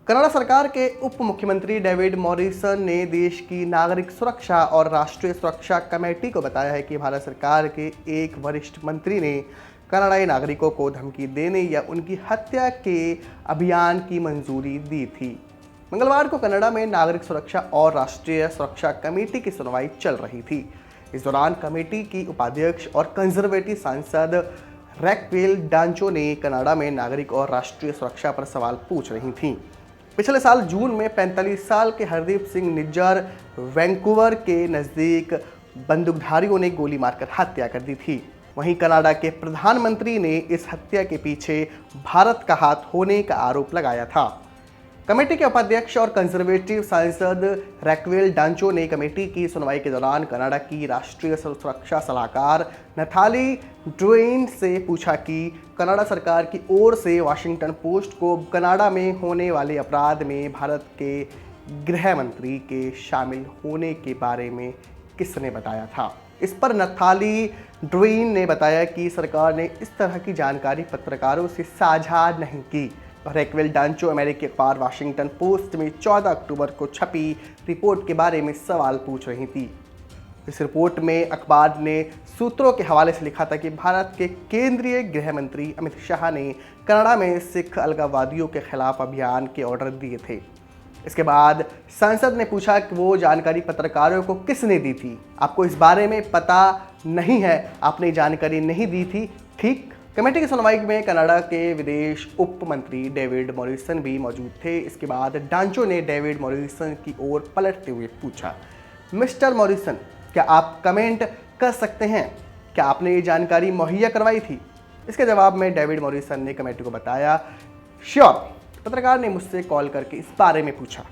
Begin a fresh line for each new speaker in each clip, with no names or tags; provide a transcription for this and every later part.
Canada सरकार के उप मुख्यमंत्री डेविड मॉरिसन ने देश की नागरिक सुरक्षा और राष्ट्रीय सुरक्षा कमेटी को बताया है कि भारत सरकार के एक वरिष्ठ मंत्री ने कनाडाई नागरिकों को धमकी देने या उनकी हत्या के अभियान की मंजूरी दी थी। मंगलवार को कनाडा में नागरिक सुरक्षा और राष्ट्रीय सुरक्षा कमेटी की सुनवाई चल रही थी। इस दौरान कमेटी की उपाध्यक्ष और कंजर्वेटिव सांसद रैक्वेल डांचो ने कनाडा में नागरिक और राष्ट्रीय सुरक्षा पर सवाल पूछ रही थीं। पिछले साल जून में 45 साल के हरदीप सिंह निज्जर वैंकूवर के नज़दीक बंदूकधारियों ने गोली मारकर हत्या कर दी थी। वहीं कनाडा के प्रधानमंत्री ने इस हत्या के पीछे भारत का हाथ होने का आरोप लगाया था। कमेटी के उपाध्यक्ष और कंजर्वेटिव सांसद रैक्वेल डांचो ने कमेटी की सुनवाई के दौरान कनाडा की राष्ट्रीय सुरक्षा सलाहकार नथाली ड्वेइन से पूछा कि कनाडा सरकार की ओर से वाशिंगटन पोस्ट को कनाडा में होने वाले अपराध में भारत के गृह मंत्री के शामिल होने के बारे में किसने बताया था। इस पर नथाली ड्वेइन ने बताया कि सरकार ने इस तरह की जानकारी पत्रकारों से साझा नहीं की। रैक्वेल डांचो अमेरिकी अखबार वाशिंगटन पोस्ट में 14 अक्टूबर को छपी रिपोर्ट के बारे में सवाल पूछ रही थी। इस रिपोर्ट में अखबार ने सूत्रों के हवाले से लिखा था कि भारत के केंद्रीय गृह मंत्री अमित शाह ने कनाडा में सिख अलगाववादियों के खिलाफ अभियान के ऑर्डर दिए थे। इसके बाद सांसद ने पूछा कि वो जानकारी पत्रकारों को किसने दी थी। आपको इस बारे में पता नहीं है, आपने जानकारी नहीं दी थी, ठीक। कमेटी की सुनवाई में कनाडा के विदेश उप मंत्री डेविड मॉरिसन भी मौजूद थे। इसके बाद डांचो ने डेविड मॉरिसन की ओर पलटते हुए पूछा, मिस्टर मॉरिसन, क्या आप कमेंट कर सकते हैं? क्या आपने ये जानकारी मुहैया करवाई थी? इसके जवाब में डेविड मॉरिसन ने कमेटी को बताया, श्योर, पत्रकार ने मुझसे कॉल करके इस बारे में पूछा।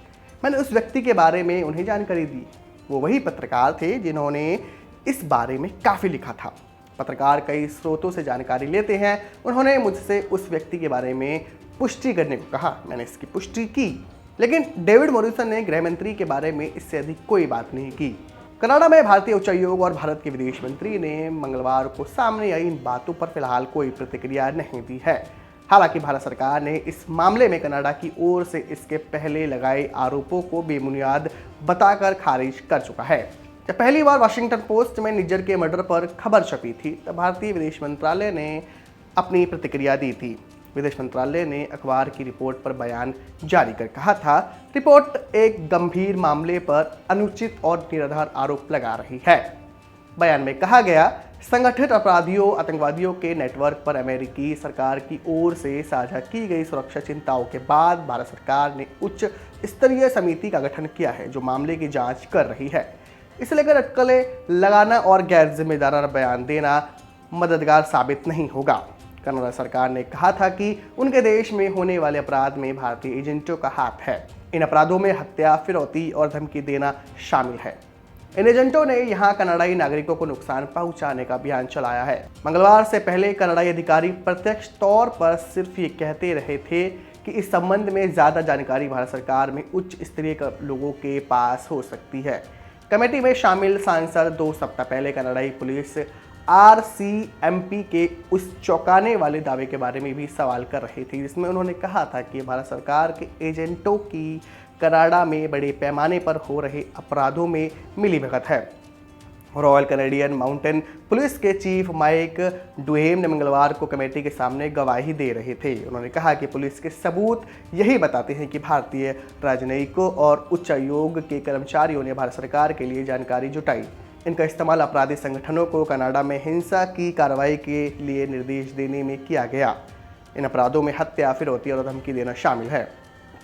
मैंने उस व्यक्ति के बारे में उन्हें जानकारी दी। वो वही पत्रकार थे जिन्होंने इस बारे में काफ़ी लिखा था। पत्रकार कई स्रोतों से जानकारी लेते हैं। उन्होंने मुझसे उस व्यक्ति के बारे में पुष्टि करने को कहा। मैंने इसकी पुष्टि की, लेकिन डेविड मॉरिसन ने गृह मंत्री के बारे में इससे अधिक कोई बात नहीं की। कनाडा में भारतीय उच्चायोग और भारत के विदेश मंत्री ने मंगलवार को सामने आई इन बातों पर फिलहाल कोई प्रतिक्रिया नहीं दी है। हालांकि भारत सरकार ने इस मामले में कनाडा की ओर से इसके पहले लगाए आरोपों को बेबुनियाद बताकर खारिज कर चुका है। जब पहली बार वाशिंगटन पोस्ट में निज्जर के मर्डर पर खबर छपी थी, तब भारतीय विदेश मंत्रालय ने अपनी प्रतिक्रिया दी थी। विदेश मंत्रालय ने अखबार की रिपोर्ट पर बयान जारी कर कहा था, रिपोर्ट एक गंभीर मामले पर अनुचित और निराधार आरोप लगा रही है। बयान में कहा गया, संगठित अपराधियों आतंकवादियों के नेटवर्क पर अमेरिकी सरकार की ओर से साझा की गई सुरक्षा चिंताओं के बाद भारत सरकार ने उच्च स्तरीय समिति का गठन किया है जो मामले की जांच कर रही है। इसे लेकर अटकलें लगाना और गैर जिम्मेदाराना बयान देना मददगार साबित नहीं होगा। कनाडा सरकार ने कहा था कि उनके देश में होने वाले अपराध में भारतीय एजेंटों का हाथ है। इन अपराधों में हत्या, फिरौती और धमकी देना शामिल है। इन एजेंटों ने यहां कनाडाई नागरिकों को नुकसान पहुंचाने का अभियान चलाया है। मंगलवार से पहले कनाडाई अधिकारी प्रत्यक्ष तौर पर सिर्फ ये कहते रहे थे कि इस संबंध में ज़्यादा जानकारी भारत सरकार में उच्च स्तरीय लोगों के पास हो सकती है। कमेटी में शामिल सांसद 2 सप्ताह पहले कनाडाई पुलिस RCMP के उस चौंकाने वाले दावे के बारे में भी सवाल कर रही थी, जिसमें उन्होंने कहा था कि भारत सरकार के एजेंटों की कनाडा में बड़े पैमाने पर हो रहे अपराधों में मिलीभगत है। रॉयल कैनेडियन माउंटेन पुलिस के चीफ माइक डुहेम ने मंगलवार को कमेटी के सामने गवाही दे रहे थे। उन्होंने कहा कि पुलिस के सबूत यही बताते हैं कि भारतीय राजनयिकों और उच्चायोग के कर्मचारियों ने भारत सरकार के लिए जानकारी जुटाई। इनका इस्तेमाल अपराधी संगठनों को कनाडा में हिंसा की कार्रवाई के लिए निर्देश देने में किया गया। इन अपराधों में हत्या, फिरौती और धमकी देना शामिल है।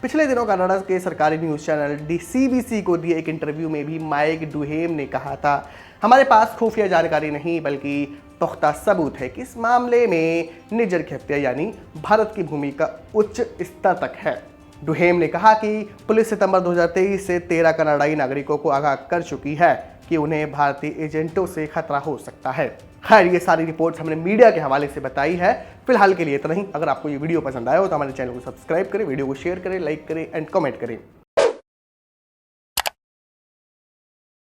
पिछले दिनों कनाडा के सरकारी न्यूज़ चैनल CBC को दिए एक इंटरव्यू में भी माइक डुहेम ने कहा था, हमारे पास खुफिया जानकारी नहीं बल्कि पुख्ता सबूत है कि इस मामले में निज्जर की हत्या यानी भारत की भूमिका उच्च स्तर तक है। डुहेम ने कहा कि पुलिस सितंबर 2023 से 13 कनाडाई नागरिकों को आगाह कर चुकी है कि उन्हें भारतीय एजेंटों से खतरा हो सकता है। खैर, ये सारी रिपोर्ट्स हमने मीडिया के हवाले से बताई है। फिलहाल के लिए इतना ही। अगर आपको ये वीडियो पसंद आया हो तो हमारे चैनल को सब्सक्राइब करें, वीडियो को शेयर करें, लाइक करें एंड कमेंट करें।